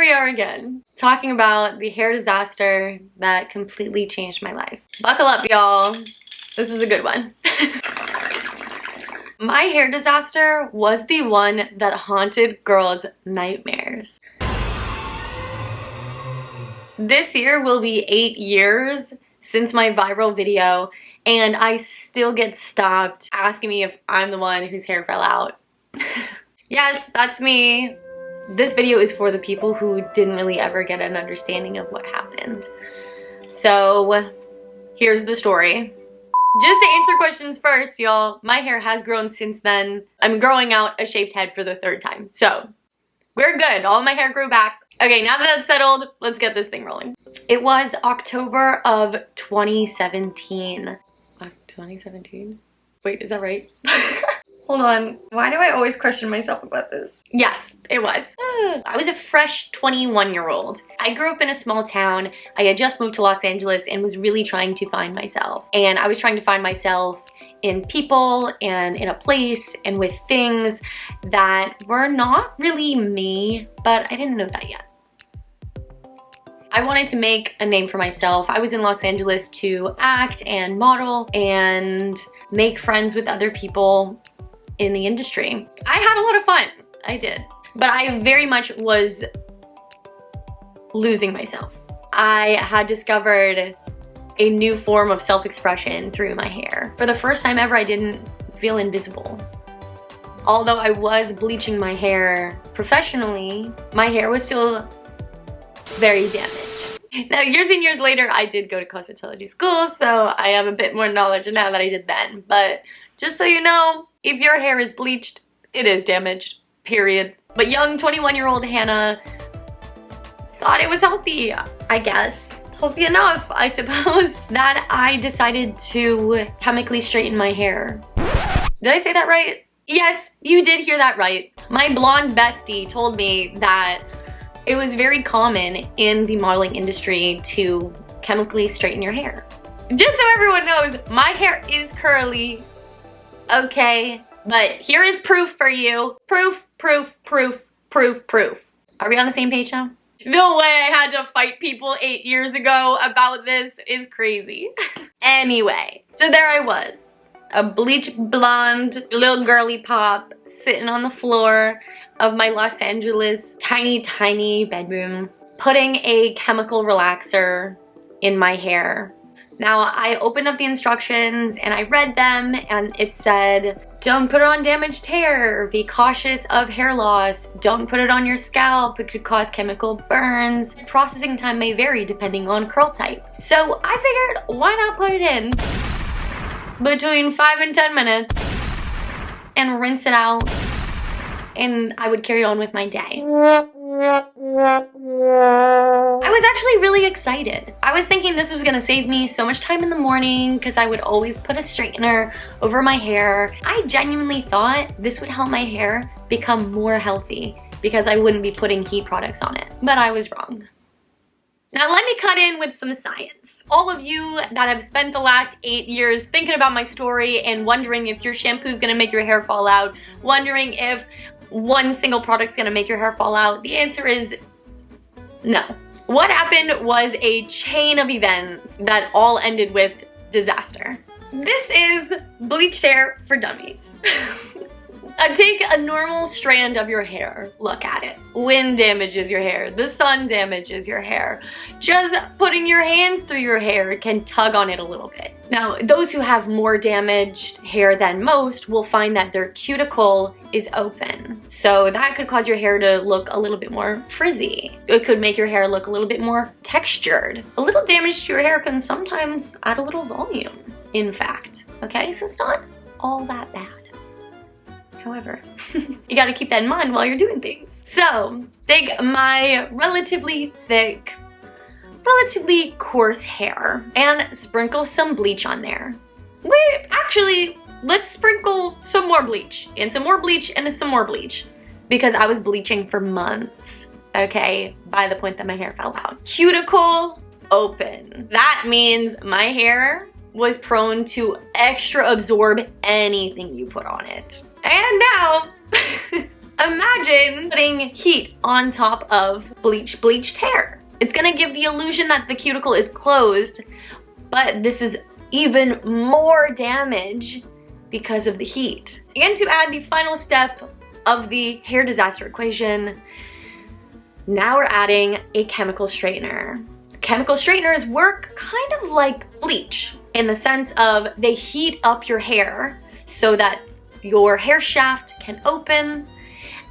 we are again, talking about the hair disaster that completely changed my life. Buckle up, y'all. This is a good one. My hair disaster was the one that haunted girls' nightmares. This year will be 8 years since my viral video, and I still get stopped asking me if I'm the one whose hair fell out. Yes, that's me. This video is for the people who didn't really ever get an understanding of what happened. So, here's the story. Just to answer questions first, y'all, my hair has grown since then. I'm growing out a shaved head for the 3rd time. So, we're good. All of my hair grew back. Okay, now that that's settled, let's get this thing rolling. It was October of 2017. 2017? Wait, is that right? Hold on. Why do I always question myself about this? Yes, it was. I was a fresh 21-year-old. I grew up in a small town. I had just moved to Los Angeles and was really trying to find myself. And I was trying to find myself in people and in a place and with things that were not really me, but I didn't know that yet. I wanted to make a name for myself. I was in Los Angeles to act and model and make friends with other people in the industry. I had a lot of fun. I did. But I very much was losing myself. I had discovered a new form of self-expression through my hair. For the first time ever, I didn't feel invisible. Although I was bleaching my hair professionally, my hair was still very damaged. Now, years and years later, I did go to cosmetology school, so I have a bit more knowledge now that I did then. But just so you know, if your hair is bleached, it is damaged, period. But young 21-year-old Hannah thought it was healthy, I guess. Healthy enough, I suppose, that I decided to chemically straighten my hair. Did I say that right? Yes, you did hear that right. My blonde bestie told me that it was very common in the modeling industry to chemically straighten your hair. Just so everyone knows, my hair is curly, okay? But here is proof for you. Proof, proof, proof, proof, proof. Are we on the same page now? The way I had to fight people 8 years ago about this is crazy. Anyway, so there I was. A bleach blonde little girly pop sitting on the floor of my Los Angeles tiny bedroom, putting a chemical relaxer in my hair. Now, I opened up the instructions and I read them, and it said, don't put it on damaged hair, be cautious of hair loss, don't put it on your scalp, it could cause chemical burns. Processing time may vary depending on curl type. So I figured, why not put it in between 5 and 10 minutes and rinse it out, and I would carry on with my day. I was actually really excited. I was thinking this was gonna save me so much time in the morning because I would always put a straightener over my hair. I genuinely thought this would help my hair become more healthy because I wouldn't be putting heat products on it, but I was wrong. Now let me cut in with some science. All of you that have spent the last 8 years thinking about my story and wondering if your shampoo is gonna make your hair fall out, wondering if one single product's gonna make your hair fall out, the answer is no. What happened was a chain of events that all ended with disaster. This is bleached hair for dummies. Take a normal strand of your hair, look at it. Wind damages your hair, the sun damages your hair. Just putting your hands through your hair can tug on it a little bit. Now, those who have more damaged hair than most will find that their cuticle is open. So that could cause your hair to look a little bit more frizzy. It could make your hair look a little bit more textured. A little damage to your hair can sometimes add a little volume, in fact. Okay, so it's not all that bad. However, you gotta keep that in mind while you're doing things. So, take my relatively thick, relatively coarse hair and sprinkle some bleach on there. Wait, actually, let's sprinkle some more bleach and some more bleach and some more bleach because I was bleaching for months, okay, by the point that my hair fell out. Cuticle open. That means my hair was prone to extra absorb anything you put on it. And now, imagine putting heat on top of bleached hair. It's gonna give the illusion that the cuticle is closed, but this is even more damage because of the heat. And to add the final step of the hair disaster equation, now we're adding a chemical straightener. Chemical straighteners work kind of like bleach in the sense of they heat up your hair so that your hair shaft can open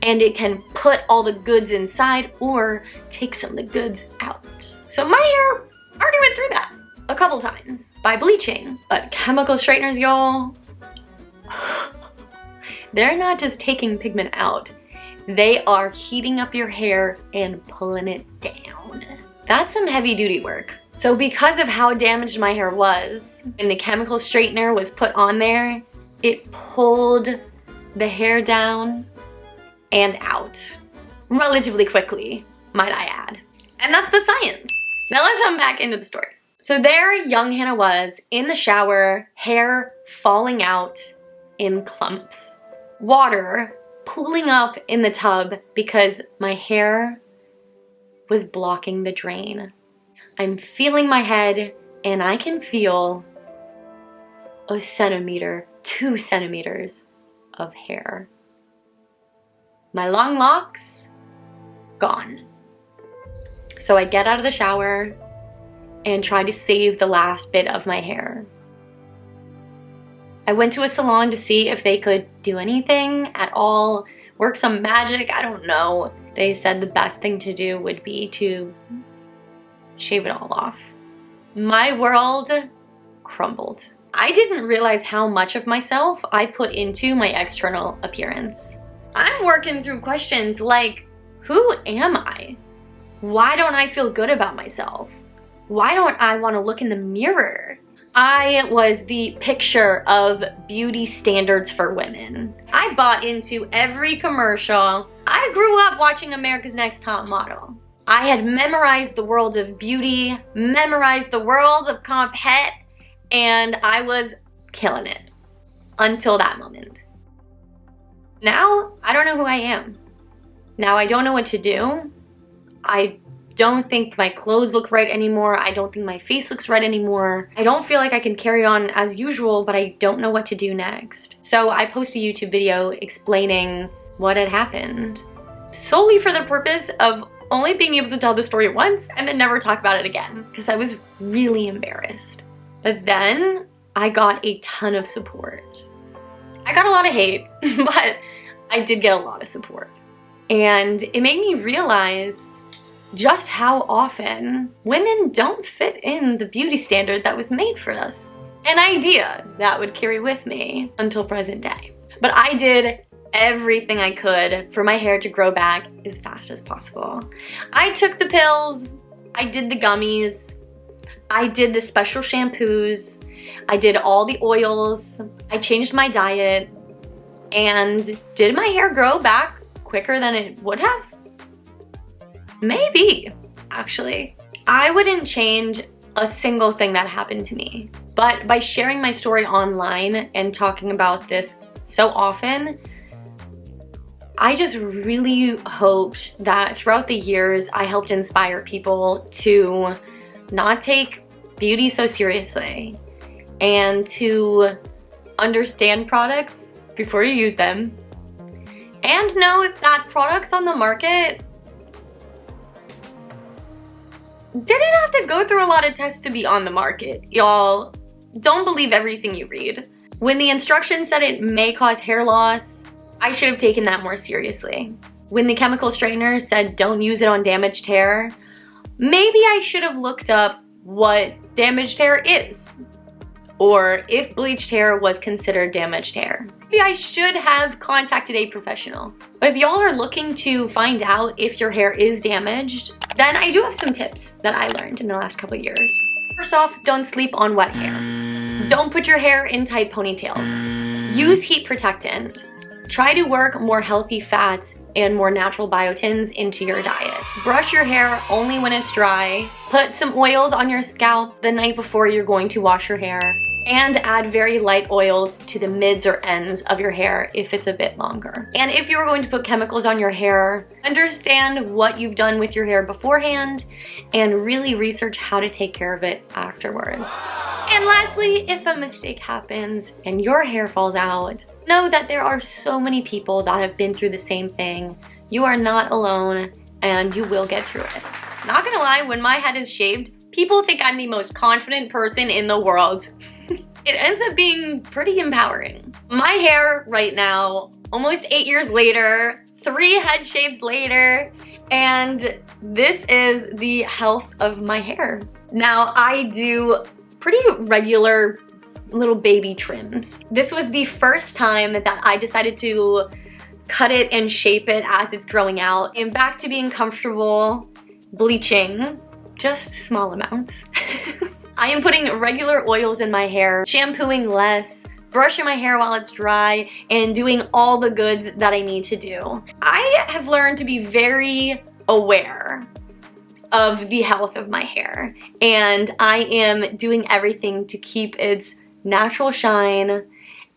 and it can put all the goods inside or take some of the goods out. So my hair already went through that a couple times by bleaching, but chemical straighteners, y'all, they're not just taking pigment out, they are heating up your hair and pulling it down. That's some heavy duty work. So because of how damaged my hair was, when the chemical straightener was put on there, it pulled the hair down and out relatively quickly, might I add. And that's the science. Now let's jump back into the story. So there young Hannah was in the shower, hair falling out in clumps. Water pooling up in the tub because my hair was blocking the drain. I'm feeling my head and I can feel a centimeter, 2 centimeters of hair. My long locks, gone. So I get out of the shower and try to save the last bit of my hair. I went to a salon to see if they could do anything at all, work some magic, I don't know. They said the best thing to do would be to shave it all off. My world crumbled. I didn't realize how much of myself I put into my external appearance. I'm working through questions like, who am I? Why don't I feel good about myself? Why don't I want to look in the mirror? I was the picture of beauty standards for women. I bought into every commercial. I grew up watching America's Next Top Model. I had memorized the world of beauty, memorized the world of comp het, and I was killing it until that moment. Now, I don't know who I am. Now, I don't know what to do. I don't think my clothes look right anymore. I don't think my face looks right anymore. I don't feel like I can carry on as usual, but I don't know what to do next. So I posted a YouTube video explaining what had happened, solely for the purpose of only being able to tell the story once and then never talk about it again, because I was really embarrassed. But then I got a ton of support. I got a lot of hate, but I did get a lot of support. And it made me realize just how often women don't fit in the beauty standard that was made for us. An idea that would carry with me until present day. But I did everything I could for my hair to grow back as fast as possible. I took the pills, I did the gummies, I did the special shampoos, I did all the oils, I changed my diet, and did my hair grow back quicker than it would have? Maybe, actually. I wouldn't change a single thing that happened to me. But by sharing my story online and talking about this so often, I just really hoped that throughout the years I helped inspire people to not take beauty so seriously and to understand products before you use them and know that products on the market didn't have to go through a lot of tests to be on the market. Y'all, don't believe everything you read. When the instructions said it may cause hair loss, I should have taken that more seriously. When the chemical straightener said don't use it on damaged hair, maybe I should have looked up what damaged hair is, or if bleached hair was considered damaged hair. Maybe I should have contacted a professional. But if y'all are looking to find out if your hair is damaged, then I do have some tips that I learned in the last couple years. First off, don't sleep on wet hair. Don't put your hair in tight ponytails. Use heat protectant. Try to work more healthy fats and more natural biotins into your diet. Brush your hair only when it's dry. Put some oils on your scalp the night before you're going to wash your hair. and add very light oils to the mids or ends of your hair if it's a bit longer. And if you're going to put chemicals on your hair, understand what you've done with your hair beforehand and really research how to take care of it afterwards. And lastly, if a mistake happens and your hair falls out, know that there are so many people that have been through the same thing. You are not alone and you will get through it. Not gonna lie, when my head is shaved, people think I'm the most confident person in the world. It ends up being pretty empowering. My hair right now, almost 8 years later, 3 head shaves later, and this is the health of my hair. Now, I do pretty regular little baby trims. This was the first time that I decided to cut it and shape it as it's growing out, and back to being comfortable bleaching, just small amounts. I am putting regular oils in my hair, shampooing less, brushing my hair while it's dry, and doing all the goods that I need to do. I have learned to be very aware of the health of my hair, and I am doing everything to keep its natural shine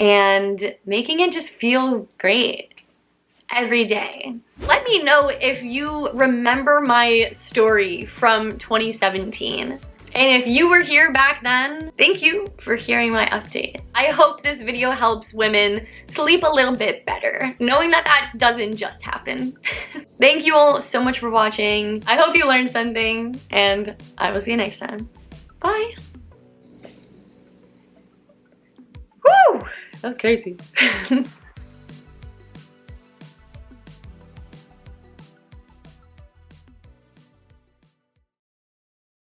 and making it just feel great every day. Let me know if you remember my story from 2017. And if you were here back then, thank you for hearing my update. I hope this video helps women sleep a little bit better, knowing that that doesn't just happen. Thank you all so much for watching. I hope you learned something, and I will see you next time. Bye. Woo! That was crazy.